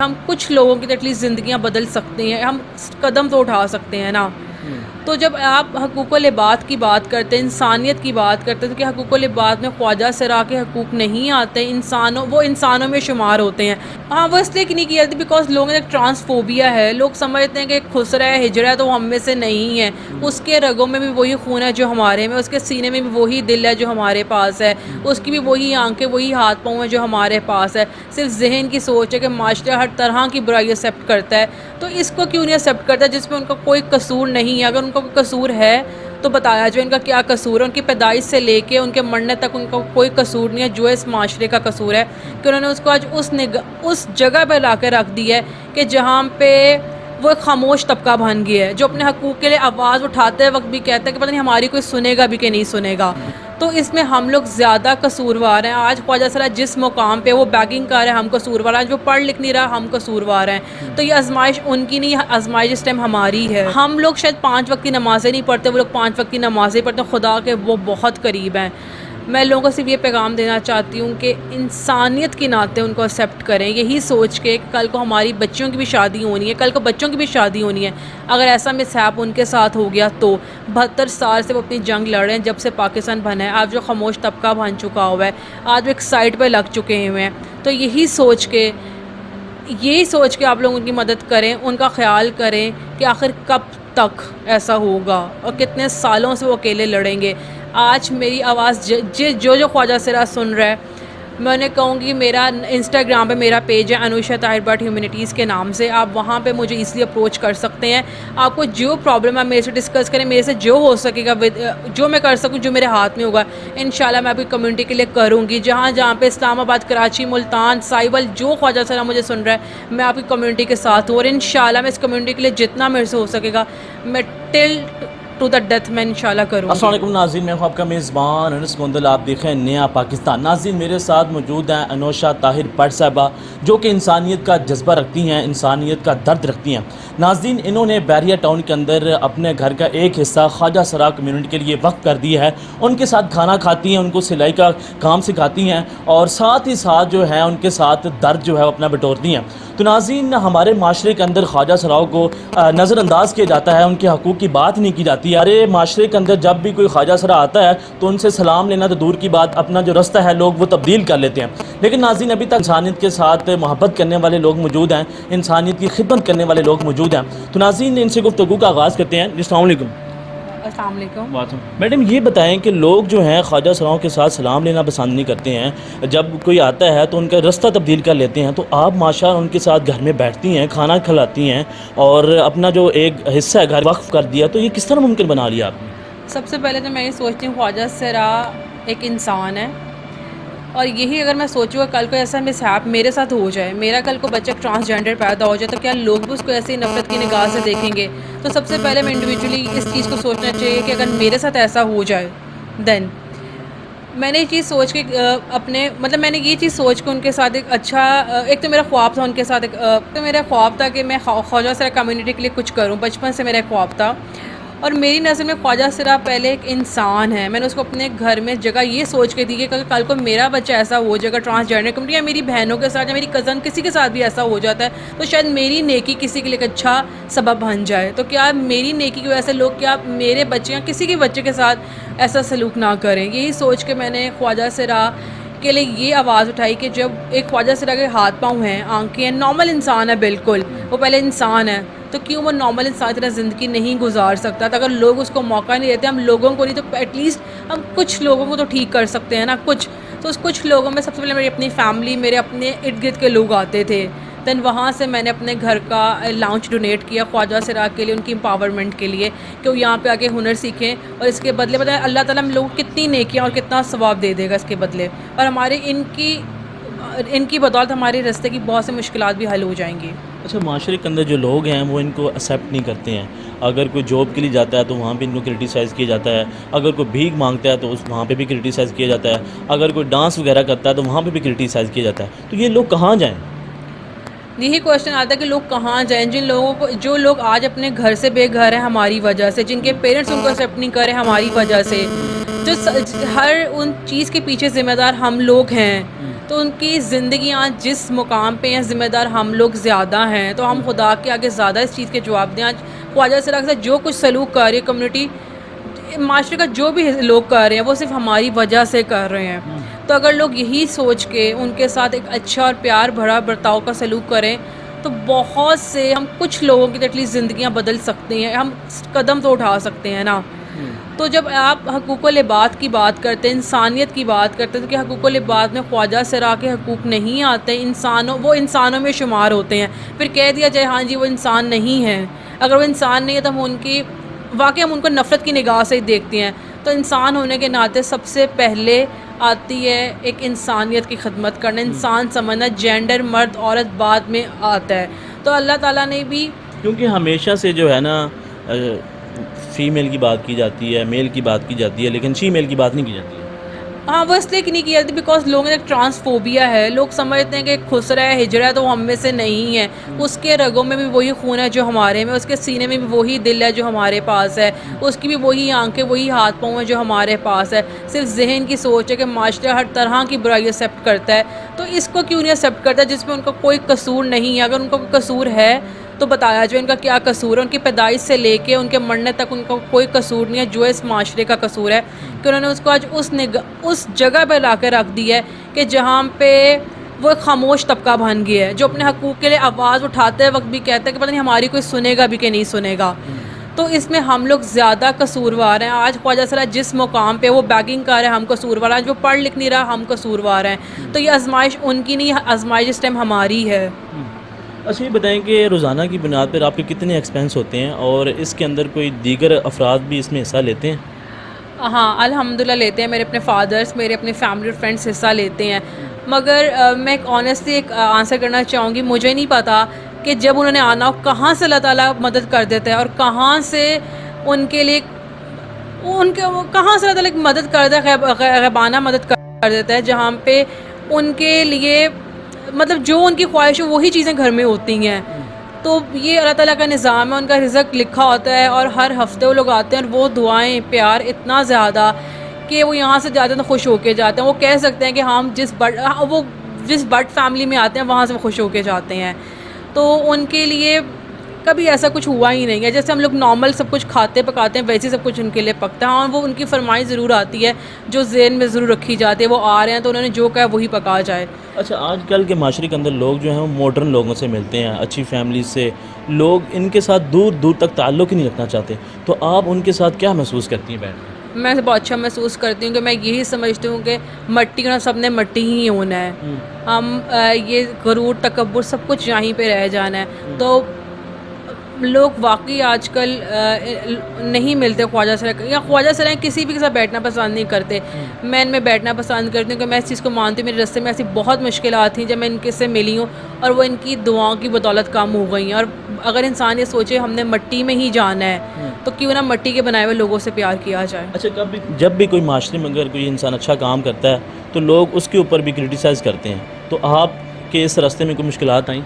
ہم کچھ لوگوں کی تو ایٹ لیسٹ زندگیاں بدل سکتے ہیں، ہم قدم تو اٹھا سکتے ہیں نا۔ تو جب آپ حقوق العباد کی بات کرتے ہیں، انسانیت کی بات کرتے ہیں، تو کیا حقوق العباد میں خواجہ سرا کے حقوق نہیں آتے؟ وہ انسانوں میں شمار ہوتے ہیں۔ ہاں، وہ اس لیے نہیں کیا جاتی بیکاز لوگوں نے ایک ٹرانسفوبیا ہے، لوگ سمجھتے ہیں کہ خسرہ ہے، ہجڑا ہے تو وہ ہم میں سے نہیں ہے، اس کے رگوں میں بھی وہی خون ہے جو ہمارے میں، اس کے سینے میں بھی وہی دل ہے جو ہمارے پاس ہے، اس کی بھی وہی آنکھیں وہی ہاتھ پاؤں ہیں جو ہمارے پاس ہے۔ صرف ذہن کی سوچ ہے کہ معاشرہ ہر طرح کی برائی ایکسیپٹ کرتا ہے، تو اس کو کیوں نہیں ایکسیپٹ کرتا جس میں ان کا کوئی قصور نہیں ہے؟ اگر ان کا کوئی قصور ہے تو بتایا جائے ان کا کیا قصور ہے۔ ان کی پیدائش سے لے کے ان کے مرنے تک ان کا کوئی قصور نہیں ہے، جو اس معاشرے کا قصور ہے کہ انہوں نے اس کو آج اس جگہ پہ لا کے رکھ دی ہے کہ جہاں پہ وہ ایک خاموش طبقہ بن گیا ہے، جو اپنے حقوق کے لیے آواز اٹھاتے وقت بھی کہتا ہے کہ پتہ نہیں ہماری کوئی سنے گا بھی کہ نہیں سنے گا۔ تو اس میں ہم لوگ زیادہ قصوروار ہیں۔ آج خواجہ سرا جس مقام پہ وہ بیگنگ کر رہے ہیں، ہم قصوروار ہیں۔ جو پڑھ لکھ نہیں رہا، ہم قصوروار ہیں۔ تو یہ آزمائش ان کی نہیں، آزمائش اس ٹائم ہماری ہے۔ ہم لوگ شاید 5 وقت کی نمازیں نہیں پڑھتے، وہ لوگ 5 وقت کی نمازیں پڑھتے ہیں، خدا کے وہ بہت قریب ہیں۔ میں لوگوں کو صرف یہ پیغام دینا چاہتی ہوں کہ انسانیت کے ناطے ان کو ایکسیپٹ کریں، یہی سوچ کے کل کو ہماری بچیوں کی بھی شادی ہونی ہے، کل کو بچوں کی بھی شادی ہونی ہے۔ اگر ایسا مسہیپ ان کے ساتھ ہو گیا تو 72 سال سے وہ اپنی جنگ لڑ رہے ہیں جب سے پاکستان بنا ہے، آج جو خاموش طبقہ بن چکا ہوا ہے، آج وہ ایک سائڈ پہ لگ چکے ہوئے ہیں۔ تو یہی سوچ کے آپ لوگ ان کی مدد کریں، ان کا خیال کریں کہ آخر کب تک ایسا ہوگا اور کتنے سالوں سے وہ اکیلے لڑیں گے۔ آج میری آواز جو خواجہ سرا سن رہا ہے، میں انہیں کہوں گی میرا انسٹاگرام پہ میرا پیج ہے انوشا طاہر بٹ ہیومینٹیز کے نام سے، آپ وہاں پہ مجھے ایزیلی اپروچ کر سکتے ہیں۔ آپ کو جو پرابلم ہے میرے سے ڈسکس کریں، میرے سے جو ہو سکے گا، جو میں کر سکوں، جو میرے ہاتھ میں ہوگا، انشاءاللہ میں آپ کی کمیونٹی کے لیے کروں گی۔ جہاں پہ اسلام آباد، کراچی، ملتان، سائبل، جو خواجہ سرا مجھے سن رہا ہے، میں آپ کی کمیونٹی کے ساتھ ہوں، اور انشاءاللہ میں اس کمیونٹی کے لیے جتنا میرے سے ہو سکے گا میں ٹل ٹو دا ڈیتھ میں انشاءاللہ کروں گی۔ السلام علیکم ناظرین، میں ہوں آپ کا میزبان انس گوندل، آپ دیکھیں نیا پاکستان۔ ناظرین، میرے ساتھ موجود ہیں انوشا طاہر بٹ صاحبہ، جو کہ انسانیت کا جذبہ رکھتی ہیں، انسانیت کا درد رکھتی ہیں۔ ناظرین، انہوں نے بحریہ ٹاؤن کے اندر اپنے گھر کا ایک حصہ خواجہ سرا کمیونٹی کے لیے وقف کر دیا ہے۔ ان کے ساتھ کھانا کھاتی ہیں، ان کو سلائی کا کام سکھاتی ہیں، اور ساتھ ہی ساتھ جو ہے ان کے ساتھ درد جو ہے اپنا بٹورتی ہیں۔ تو ناظرین، ہمارے معاشرے کے اندر خواجہ سراؤں کو نظر انداز کیا جاتا ہے، ان کے حقوق کی بات نہیں کی جاتی ہے۔ ہمارے معاشرے کے اندر جب بھی کوئی خواجہ سرا آتا ہے تو ان سے سلام لینا تو دور کی بات، اپنا جو رستہ ہے لوگ وہ تبدیل کر لیتے ہیں۔ لیکن ناظرین، ابھی تک انسانیت کے ساتھ محبت کرنے والے لوگ موجود ہیں، انسانیت کی خدمت کرنے والے لوگ موجود ہیں۔ تو ناظرین، ان سے گفتگو کا آغاز کرتے ہیں۔ السلام علیکم۔ السلام علیکم۔ میڈم، یہ بتائیں کہ لوگ جو ہیں خواجہ سراؤں کے ساتھ سلام لینا پسند نہیں کرتے ہیں، جب کوئی آتا ہے تو ان کا رستہ تبدیل کر لیتے ہیں، تو آپ ماشاءاللہ ان کے ساتھ گھر میں بیٹھتی ہیں، کھانا کھلاتی ہیں، اور اپنا جو ایک حصہ ہے گھر وقف کر دیا، تو یہ کس طرح ممکن بنا لیا آپ نے؟ سب سے پہلے تو میں یہ سوچتی ہوں خواجہ سرا ایک انسان ہے، اور یہی اگر میں سوچوں کہ کل کو ایسا مسہیپ میرے ساتھ ہو جائے، میرا کل کو بچہ ٹرانسجینڈر پیدا ہو جائے، تو کیا لوگ بھی اس کو ایسی نفرت کی نگاہ سے دیکھیں گے؟ تو سب سے پہلے میں انڈیویجولی اس چیز کو سوچنا چاہیے کہ اگر میرے ساتھ ایسا ہو جائے دین میں نے یہ چیز سوچ کے میں نے یہ چیز سوچ کے ان کے ساتھ ایک اچھا، ایک تو میرا خواب تھا ان کے ساتھ، تو میرا خواب تھا کہ میں خواجہ سرا کمیونٹی کے لیے کچھ کروں، بچپن سے میرا ایک خواب تھا۔ اور میری نظر میں خواجہ سرا پہلے ایک انسان ہے۔ میں نے اس کو اپنے گھر میں جگہ یہ سوچ کے دی کہ کل کو میرا بچہ ایسا ہو جائے گا ٹرانسجینڈر کمیونٹی، یا میری بہنوں کے ساتھ یا میری کزن کسی کے ساتھ بھی ایسا ہو جاتا ہے، تو شاید میری نیکی کسی کے لیے ایک اچھا سبب بن جائے۔ تو کیا میری نیکی کی وجہ سے لوگ کیا میرے بچے یا کسی کے بچے کے ساتھ ایسا سلوک نہ کریں؟ یہی سوچ کے میں نے خواجہ سرا کے لیے یہ آواز اٹھائی کہ جب ایک خواجہ سرا کے ہاتھ پاؤں ہیں، آنکھیں ہیں، نارمل انسان ہے، بالکل وہ پہلے انسان ہے، تو کیوں وہ نارمل انسان کی طرح زندگی نہیں گزار سکتا؟ تو اگر لوگ اس کو موقع نہیں دیتے، ہم لوگوں کو نہیں تو ایٹ لیسٹ ہم کچھ لوگوں کو تو ٹھیک کر سکتے ہیں نا، کچھ تو اس کچھ لوگوں میں سب سے پہلے میری اپنی فیملی، میرے اپنے ارد گرد کے لوگ آتے تھے۔ دین وہاں سے میں نے اپنے گھر کا لاؤنج ڈونیٹ کیا خواجہ سرا کے لیے، ان کی امپاورمنٹ کے لیے، کہ وہ یہاں پہ آ کے ہنر سیکھیں، اور اس کے بدلے پتہ ہے اللہ تعالیٰ ہم لوگوں کو کتنی نیکیاں اور کتنا ثواب دے دے گا اس کے بدلے، اور ہمارے ان کی بدولت ہمارے راستے کی بہت سی مشکلات بھی حل ہو جائیں گی۔ اچھا، معاشرے کے اندر جو لوگ ہیں وہ ان کو ایکسیپٹ نہیں کرتے ہیں۔ اگر کوئی جاب کے لیے جاتا ہے تو وہاں پہ ان کو کرٹیسائز کیا جاتا ہے، اگر کوئی بھیک مانگتا ہے تو وہاں پہ بھی کرٹیسائز کیا جاتا ہے، اگر کوئی ڈانس وغیرہ کرتا ہے تو وہاں پہ بھی کرٹیسائز کیا جاتا ہے۔ تو یہ لوگ کہاں جائیں؟ یہی کوشچن آتا ہے کہ لوگ کہاں جائیں؟ جو لوگ آج اپنے گھر سے بے گھر ہیں ہماری وجہ سے، جن کے پیرنٹس ان کو ایکسیپٹ نہیں کر رہے ہماری وجہ سے، جو ہر ان چیز کے پیچھے ذمہ دار ہم لوگ ہیں، تو ان کی زندگیاں جس مقام پہ ہیں ذمہ دار ہم لوگ زیادہ ہیں، تو ہم خدا کے آگے زیادہ اس چیز کے جواب دیں. آج خواجہ سراغ سے جو کچھ سلوک کر رہی ہے کمیونٹی، معاشرے کا جو بھی لوگ کر رہے ہیں وہ صرف ہماری وجہ سے کر رہے ہیں. تو اگر لوگ یہی سوچ کے ان کے ساتھ ایک اچھا اور پیار بھرا برتاؤ کا سلوک کریں تو بہت سے ہم کچھ لوگوں کی ایٹ لیسٹ زندگیاں بدل سکتے ہیں، ہم قدم تو اٹھا سکتے ہیں نا. تو جب آپ حقوق العباد کی بات کرتے ہیں، انسانیت کی بات کرتے ہیں، تو کہ حقوق العباد میں خواجہ سرا کے حقوق نہیں آتے، وہ انسانوں میں شمار ہوتے ہیں. پھر کہہ دیا جائے ہاں جی وہ انسان نہیں ہے. اگر وہ انسان نہیں ہے تو ہم ان کو نفرت کی نگاہ سے ہی دیکھتے ہیں. تو انسان ہونے کے ناطے سب سے پہلے آتی ہے ایک انسانیت کی خدمت کرنا، انسان سمجھنا. جینڈر مرد عورت بعد میں آتا ہے. تو اللہ تعالیٰ نے بھی کیونکہ ہمیشہ سے جو ہے نا فیمیل کی بات کی جاتی ہے، میل کی بات کی جاتی ہے، لیکن فیمیل کی بات نہیں کی جاتی ہے. ہاں وہ اس لیے نہیں کیا جاتی بیکاز لوگوں نے ایک ٹرانسفوبیا ہے. لوگ سمجھتے ہیں کہ خسرا ہے ہجرا ہے تو وہ ہم میں سے نہیں ہے. اس کے رگوں میں بھی وہی خون ہے جو ہمارے میں، اس کے سینے میں بھی وہی دل ہے جو ہمارے پاس ہے، اس کی بھی وہی آنکھیں وہی ہاتھ پاؤں ہیں جو ہمارے پاس ہے. صرف ذہن کی سوچ ہے کہ معاشرہ ہر طرح کی برائی ایکسیپٹ کرتا ہے. تو اس کو کیوں نہیں ایکسیپٹ کرتا جس میں ان کا کوئی قصور نہیں ہے؟ اگر ان کا کوئی قصور ہے تو بتایا جائے ان کا کیا قصور ہے. ان کی پیدائش سے لے کے ان کے مرنے تک ان کا کوئی قصور نہیں ہے، جو اس معاشرے کا قصور ہے کہ انہوں نے اس کو آج اس جگہ پہ لا کے رکھ دی ہے کہ جہاں پہ وہ ایک خاموش طبقہ بن گیا ہے جو اپنے حقوق کے لیے آواز اٹھاتے وقت بھی کہتا ہے کہ پتہ نہیں ہماری کوئی سنے گا بھی کہ نہیں سنے گا. تو اس میں ہم لوگ زیادہ قصوروار ہیں. آج خواجہ سرا جس مقام پہ وہ بیگنگ کر رہے ہیں ہم قصوروار ہیں، جو پڑھ لکھ نہیں رہا ہم قصوروار ہیں. تو یہ آزمائش ان کی نہیں، آزمائش اس ٹائم ہماری ہے. اچھا یہ بتائیں کہ روزانہ کی بنیاد پر آپ کے کتنے ایکسپینس ہوتے ہیں اور اس کے اندر کوئی دیگر افراد بھی اس میں حصہ لیتے ہیں؟ ہاں الحمدللہ لیتے ہیں. میرے اپنے فادرس، میرے اپنے فیملی اور فرینڈس حصہ لیتے ہیں. مگر میں آنیسٹلی ایک آنسر کرنا چاہوں گی، مجھے نہیں پتا کہ جب انہوں نے آنا ہو کہاں سے اللہ تعالیٰ مدد کر دیتا ہے اور کہاں سے ان کے لیے کہاں سے اللہ تعالیٰ مدد کر دیتا ہے، غیبانہ مدد کر دیتا ہے جہاں پہ ان کے لیے مطلب جو ان کی خواہش ہو وہی چیزیں گھر میں ہوتی ہیں. تو یہ اللہ تعالیٰ کا نظام ہے، ان کا رزق لکھا ہوتا ہے اور ہر ہفتے وہ لوگ آتے ہیں اور وہ دعائیں پیار اتنا زیادہ کہ وہ یہاں سے جاتے ہیں تو خوش ہو کے جاتے ہیں. وہ کہہ سکتے ہیں کہ ہم جس بٹ فیملی میں آتے ہیں وہاں سے وہ خوش ہو کے جاتے ہیں. تو ان کے لیے کبھی ایسا کچھ ہوا ہی نہیں ہے. جیسے ہم لوگ نارمل سب کچھ کھاتے پکاتے ہیں ویسے ہی سب کچھ ان کے لیے پکتا ہے. ہاں وہ ان کی فرمائش ضرور آتی ہے جو ذہن میں ضرور رکھی جاتی ہے، وہ آ رہے ہیں تو انہوں نے جو کہا وہی پکا جائے. اچھا آج کل کے معاشرے کے اندر لوگ جو ہیں وہ ماڈرن لوگوں سے ملتے ہیں، اچھی فیملی سے. لوگ ان کے ساتھ دور دور تک تعلق ہی نہیں رکھنا چاہتے. تو آپ ان کے ساتھ کیا محسوس کرتی ہیں بیٹھ کر؟ میں بہت اچھا محسوس کرتی ہوں کہ میں یہی سمجھتی ہوں کہ مٹی کا سب نے مٹی ہی ہونا ہے. ہم یہ غرور تکبر سب کچھ یہیں پہ رہ جانا ہے. تو لوگ واقعی آج کل نہیں ملتے خواجہ سرا یا خواجہ سرا کسی بھی کے ساتھ بیٹھنا پسند نہیں کرتے. میں ان میں بیٹھنا پسند کرتی ہوں کہ میں اس چیز کو مانتی ہوں. میرے راستے میں ایسی بہت مشکلات تھیں جب میں ان کے سے ملی ہوں اور وہ ان کی دعاؤں کی بدولت کم ہو گئی ہیں. اور اگر انسان یہ سوچے ہم نے مٹی میں ہی جانا ہے تو کیوں نہ مٹی کے بنائے ہوئے لوگوں سے پیار کیا جائے. اچھا جب بھی کوئی معاشرے میں اگر کوئی انسان اچھا کام کرتا ہے تو لوگ اس کے اوپر بھی کرٹیسائز کرتے ہیں. تو آپ کے اس راستے میں کوئی مشکلات آئیں؟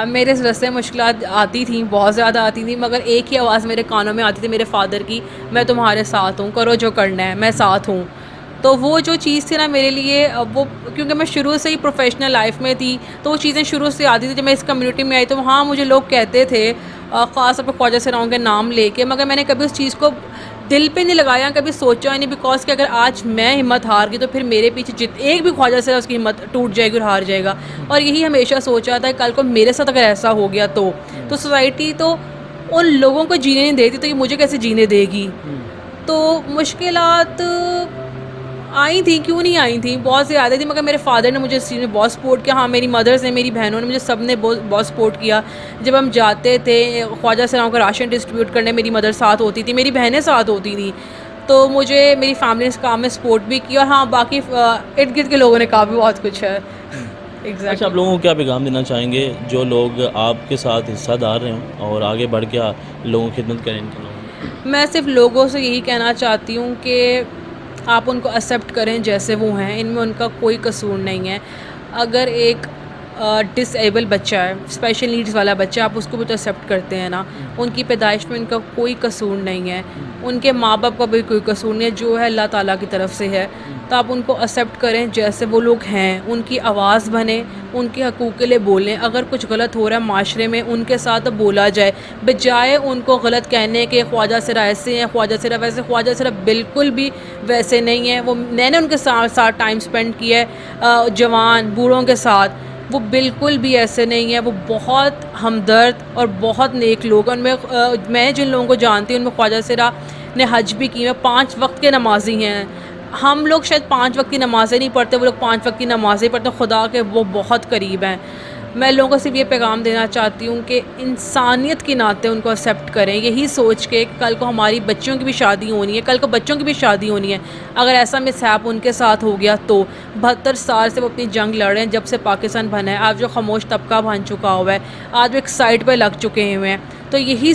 میرے اس راستے میں مشکلات آتی تھیں، بہت زیادہ آتی تھیں، مگر ایک ہی آواز میرے کانوں میں آتی تھی میرے فادر کی، میں تمہارے ساتھ ہوں، کرو جو کرنا ہے، میں ساتھ ہوں. تو وہ جو چیز تھی نا میرے لیے وہ کیونکہ میں شروع سے ہی پروفیشنل لائف میں تھی تو وہ چیزیں شروع سے آتی تھی. جب میں اس کمیونٹی میں آئی تو وہاں مجھے لوگ کہتے تھے خاص طور پہ خواجہ سراؤں کے نام لے کے، مگر میں نے کبھی اس چیز کو دل پہ نہیں لگایا، کبھی سوچا ہی نہیں. بیکاز کہ اگر آج میں ہمت ہار گئی تو پھر میرے پیچھے ایک بھی خواجہ سرا اس کی ہمت ٹوٹ جائے گی اور ہار جائے گا. اور یہی ہمیشہ سوچا تھا کل کو میرے ساتھ اگر ایسا ہو گیا تو سوسائٹی تو ان لوگوں کو جینے نہیں دیتی تو یہ مجھے کیسے جینے دے گی. تو مشکلات آئی تھیں، کیوں نہیں آئی تھیں، بہت زیادہ تھیں. مگر میرے فادر نے مجھے اس چیز میں بہت سپورٹ کیا. ہاں میری مدرس نے، میری بہنوں نے، مجھے سب نے بہت سپورٹ کیا. جب ہم جاتے تھے خواجہ سراؤں کا راشن ڈسٹریبیوٹ کرنے میری مدر ساتھ ہوتی تھی، میری بہنیں ساتھ ہوتی تھیں. تو مجھے میری فیملی نے اس کام میں سپورٹ بھی کیا. اور ہاں باقی ارد گرد کے لوگوں نے کہا بھی بہت کچھ ہے. اچھا آپ لوگوں کو کیا پیغام دینا چاہیں گے جو لوگ آپ کے ساتھ حصہ دار رہے ہوں اور آگے بڑھ کے لوگوں کی خدمت کریں ان کے لوگوں؟ میں صرف لوگوں سے یہی کہنا چاہتی ہوں کہ آپ ان کو ایکسیپٹ کریں جیسے وہ ہیں، ان میں ان کا کوئی قصور نہیں ہے. اگر ایک ڈس ایبل بچہ ہے، اسپیشل نیڈس والا بچہ، آپ اس کو بھی تو ایکسیپٹ کرتے ہیں نا. ان کی پیدائش میں ان کا کوئی قصور نہیں ہے، ان کے ماں باپ کا بھی کوئی قصور نہیں ہے، جو ہے اللہ تعالیٰ کی طرف سے ہے. تو آپ ان کو ایکسیپٹ کریں جیسے وہ لوگ ہیں، ان کی آواز بنیں، ان کے حقوق کے لیے بولیں. اگر کچھ غلط ہو رہا ہے معاشرے میں ان کے ساتھ بولا جائے، بجائے ان کو غلط کہنے کے خواجہ سرا ایسے ہیں، خواجہ سرا ویسے. خواجہ سرا بالکل بھی ویسے نہیں ہیں. وہ میں نے ان کے ساتھ ٹائم اسپینڈ کیا ہے، جوان بوڑھوں کے ساتھ، وہ بالکل بھی ایسے نہیں ہیں. وہ بہت ہمدرد اور بہت نیک لوگ ہیں. میں جن لوگوں کو جانتی ہوں ان میں خواجہ سرا نے حج بھی کی ہے، 5 وقت کے نمازی ہیں. ہم لوگ شاید 5 وقت کی نمازیں نہیں پڑھتے، وہ لوگ 5 وقت کی نمازیں پڑھتے ہیں. خدا کے وہ بہت قریب ہیں. میں لوگوں کو صرف یہ پیغام دینا چاہتی ہوں کہ انسانیت کے ناطے ان کو ایکسیپٹ کریں، یہی سوچ کے کہ کل کو ہماری بچیوں کی بھی شادی ہونی ہے، کل کو بچوں کی بھی شادی ہونی ہے. اگر ایسا مس ہیپ ان کے ساتھ ہو گیا تو 72 سال سے وہ اپنی جنگ لڑ رہے ہیں جب سے پاکستان بنا ہے. آج جو خاموش طبقہ بن چکا ہوا ہے، آج وہ ایک سائڈ پہ لگ چکے ہوئے ہیں. تو یہی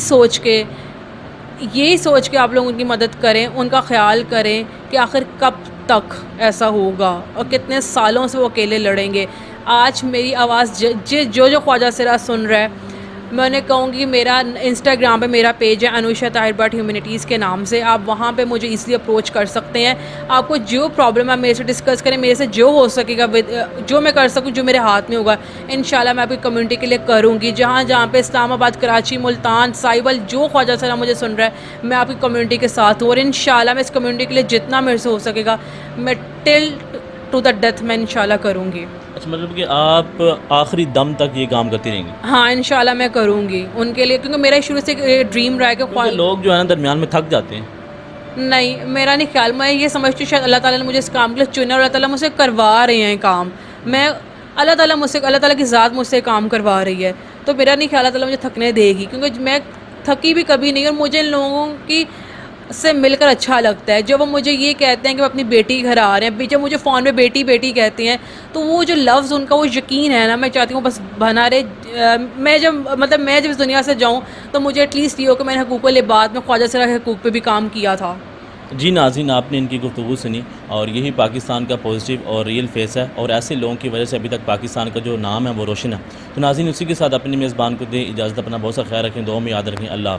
سوچ کے آپ لوگ ان کی مدد کریں، ان کا خیال کریں کہ آخر کب تک ایسا ہوگا اور کتنے سالوں سے وہ اکیلے لڑیں گے. آج میری آواز جو خواجہ سرا سن رہا ہے، میں انہیں کہوں گی میرا انسٹاگرام پہ میرا پیج ہے انوشا طاہر بٹ ہیومینٹیز کے نام سے، آپ وہاں پہ مجھے ایزلی اپروچ کر سکتے ہیں. آپ کو جو پرابلم ہے میرے سے ڈسکس کریں، میرے سے جو ہو سکے گا، جو میں کر سکوں، جو میرے ہاتھ میں ہوگا انشاءاللہ میں آپ کی کمیونٹی کے لیے کروں گی. جہاں پہ اسلام آباد، کراچی، ملتان، سائبل، جو خواجہ سرا مجھے سن رہا ہے، میں آپ کی کمیونٹی کے ساتھ ہوں. اور انشاءاللہ میں اس کمیونٹی کے لیے جتنا میرے سے ہو سکے گا میں ٹل ٹو دا ڈیتھ میں انشاءاللہ کروں گی. اچھا، مطلب کہ آپ آخری دم تک یہ کام کرتی رہیں گی؟ ہاں انشاءاللہ میں کروں گی ان کے لیے، کیونکہ میرا شروع سے ڈریم رہا ہے کیونکہ کہ لوگ جو ہے نا درمیان میں تھک جاتے ہیں. نہیں، میرا نہیں خیال. میں یہ سمجھتی ہوں شاید اللہ تعالیٰ نے مجھے اس کام کے لیے چنا اور اللہ تعالیٰ مجھ سے کروا رہے ہیں کام. اللہ تعالیٰ کی ذات مجھ سے کام کروا رہی ہے. تو میرا نہیں خیال اللہ تعالیٰ مجھے تھکنے دے گی، کیونکہ میں تھکی بھی کبھی نہیں. اور مجھے ان لوگوں کی سے مل کر اچھا لگتا ہے. جب وہ مجھے یہ کہتے ہیں کہ وہ اپنی بیٹی گھر آ رہے ہیں، جب مجھے فون پہ بیٹی بیٹی کہتے ہیں، تو وہ جو لفظ ان کا وہ یقین ہے نا، میں چاہتی ہوں بس بنا رہے. میں جب اس دنیا سے جاؤں تو مجھے ایٹ لیسٹ یہ ہو کہ میں نے حقوق العباد میں خواجہ سرا کے حقوق پہ بھی کام کیا تھا. جی ناظرین، آپ نے ان کی گفتگو سنی اور یہی پاکستان کا پازیٹیو اور ریئل فیس ہے، اور ایسے لوگوں کی وجہ سے ابھی تک پاکستان کا جو نام ہے وہ روشن ہے. تو ناظرین، اسی کے ساتھ اپنے میزبان کو دیں اجازت، اپنا بہت سا خیال رکھیں، دعاؤں میں یاد رکھیں. اللہ حافظ.